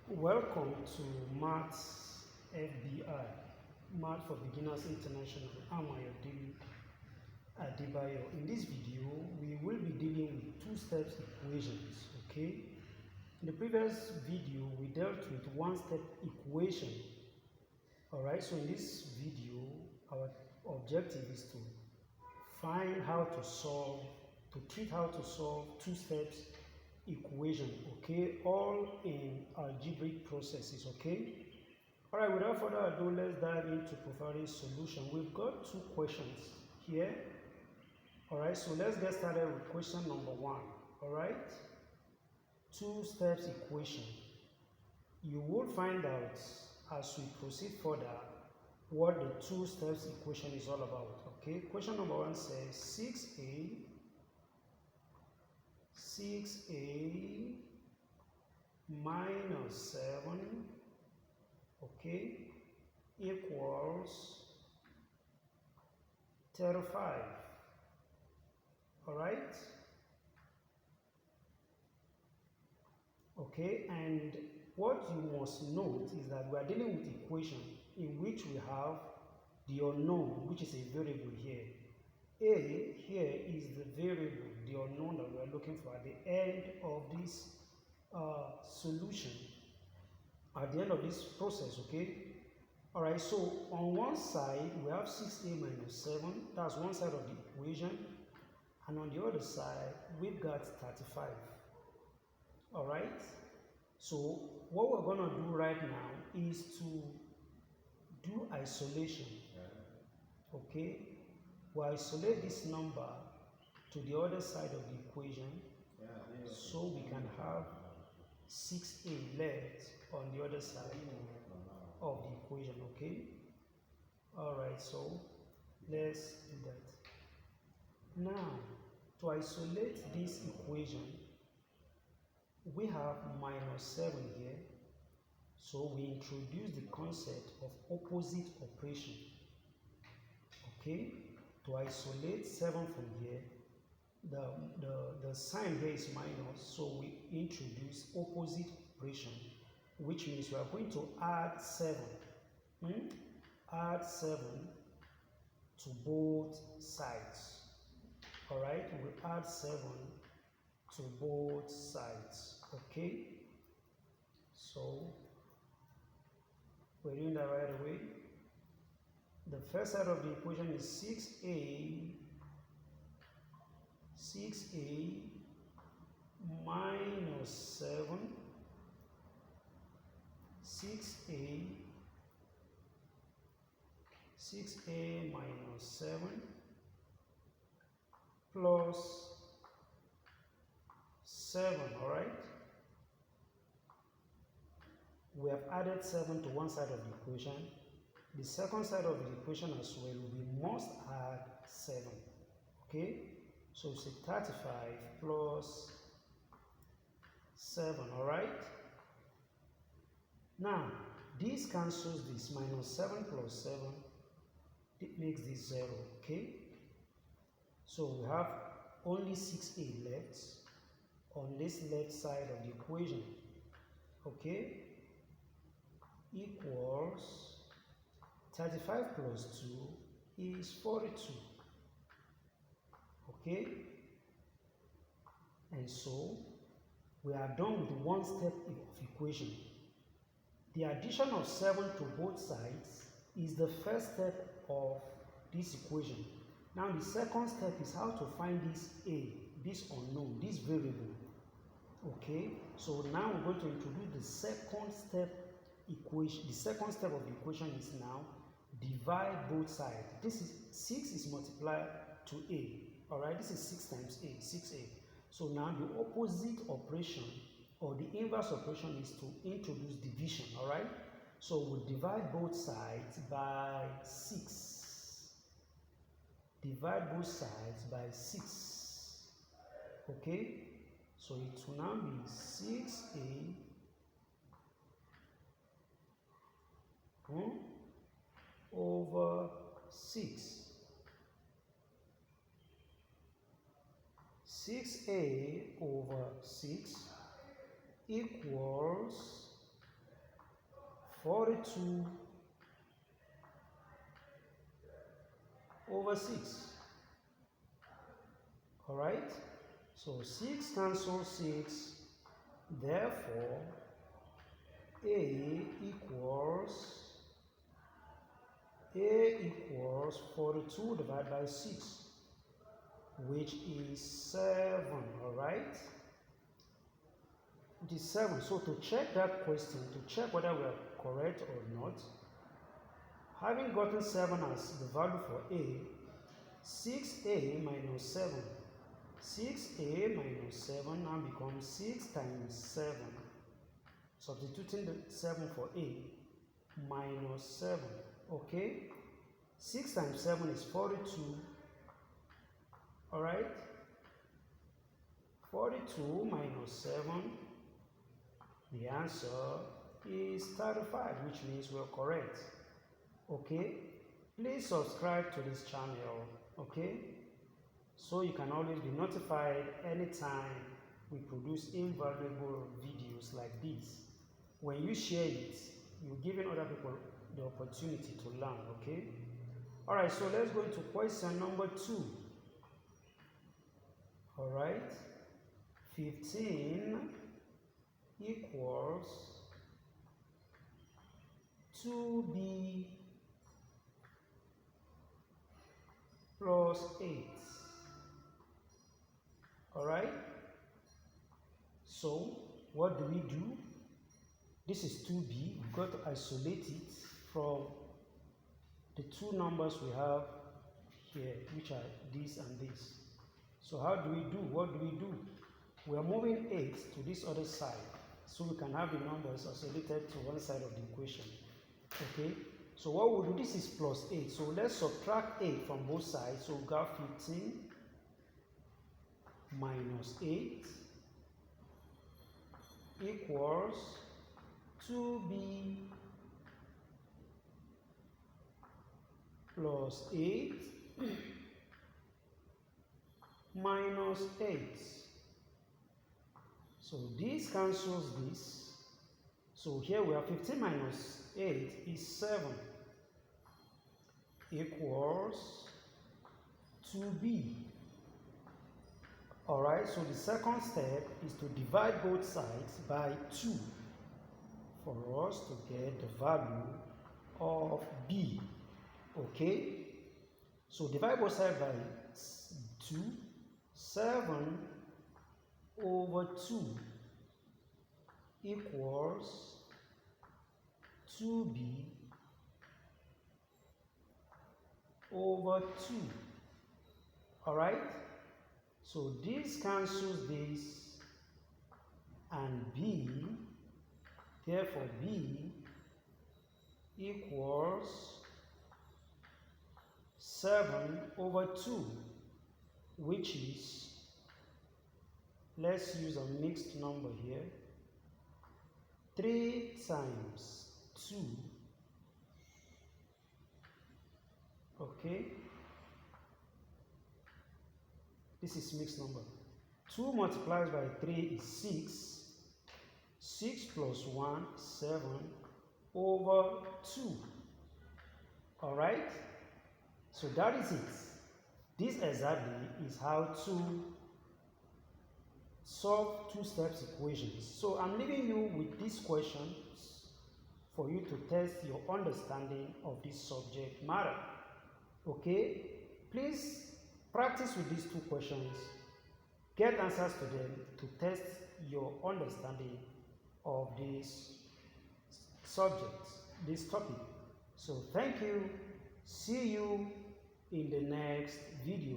Welcome to Maths FBI, Math for Beginners International. I'm Ayodele Adebayo. In this video, we will be dealing with two-step equations, okay? In the previous video, we dealt with one-step equation, alright? So in this video, our objective is to find how to solve, how to solve two steps equation, okay, all in algebraic processes, okay. All right, without further ado, let's dive into providing solution. We've got two questions here. All right, so let's get started with question number one. All right, two steps equation. You will find out as we proceed further what the two steps equation is all about, okay. Question number one says 6a minus 7, okay, equals 35. All right, okay, and what you must note is that we are dealing with equation in which we have the unknown, which is a variable here. A here is the variable, the unknown that we are looking for at the end of this solution, at the end of this process, okay. All right, so on one side we have 6a minus 7, that's one side of the equation, and on the other side we've got 35. All right, so what we're going to do right now is to do isolation, okay. We isolate this number to the other side of the equation, so we can have 6a left on the other side of the equation, okay. All right, so let's do that. Now, to isolate this equation, we have minus 7 here, so we introduce the concept of opposite operation, okay. To isolate 7 from here, the sign here is minus, so we introduce opposite operation, which means we are going to add 7. Add 7 to both sides. All right, we add 7 to both sides, okay. So we're doing that right away. The first side of the equation is 6a minus 7, 6a minus 7 plus 7, all right. We have added 7 to one side of the equation. The second side of the equation as well, we must add 7, okay. So it's a 35 plus 7, all right. Now this cancels this, minus 7 plus 7, it makes this 0, okay. So we have only 6a left on this left side of the equation, okay, equals 35 plus 2 is 42, okay. And so we are done with one step of equation. The addition of 7 to both sides is the first step of this equation. Now the second step is how to find this a, this unknown, this variable, okay. So now we're going to introduce the second step equation. The second step of the equation is now divide both sides. This is 6 is multiplied to a, all right. This is 6 times a, 6a. So now the opposite operation or the inverse operation is to introduce division, all right. So we'll divide both sides by 6. Divide both sides by 6, okay. So it will now be 6a over 6. 6a over 6 equals 42 over 6. Alright? So 6 cancels 6. Therefore, A equals 42 divided by 6, which is 7. Alright? It is 7. So to check that question, to check whether we are correct or not, having gotten 7 as the value for A, 6A minus 7. 6A minus 7 now becomes 6 times 7. Substituting the 7 for A, minus 7. Okay? 6 times 7 is 42. Alright? 42 minus 7. The answer is 35, which means we're correct. Okay? Please subscribe to this channel. Okay? So you can always be notified anytime we produce invaluable videos like this. When you share it, you're giving other people the opportunity to learn. Okay? Alright, so let's go into question number 2. Alright? 15 equals 2b plus 8. Alright? So, what do? This is 2b. We've got to isolate it from the two numbers we have here, which are this and this. So how do? What do? We are moving 8 to this other side, so we can have the numbers isolated to one side of the equation. Okay? So what we'll do, this is plus 8. So let's subtract 8 from both sides. So we got 15 minus 8 equals 2b plus 8 minus 8. So this cancels this. So here we have 15 minus 8 is 7 equals 2b. Alright, so the second step is to divide both sides by 2 for us to get the value of b. Okay? So divide both sides by 2. 7 over 2 equals 2b over 2. Alright? So this cancels this and b, therefore b equals 7 over 2, which is, let's use a mixed number here, 3 times 2, okay, this is mixed number, 2 multiplied by 3 is 6, 6 plus 1, 7 over 2, alright, so that is it. This exactly is how to solve two-steps equations. So I'm leaving you with these questions for you to test your understanding of this subject matter. Okay? Please practice with these two questions. Get answers to them to test your understanding of this subject, this topic. So thank you. See you in the next video.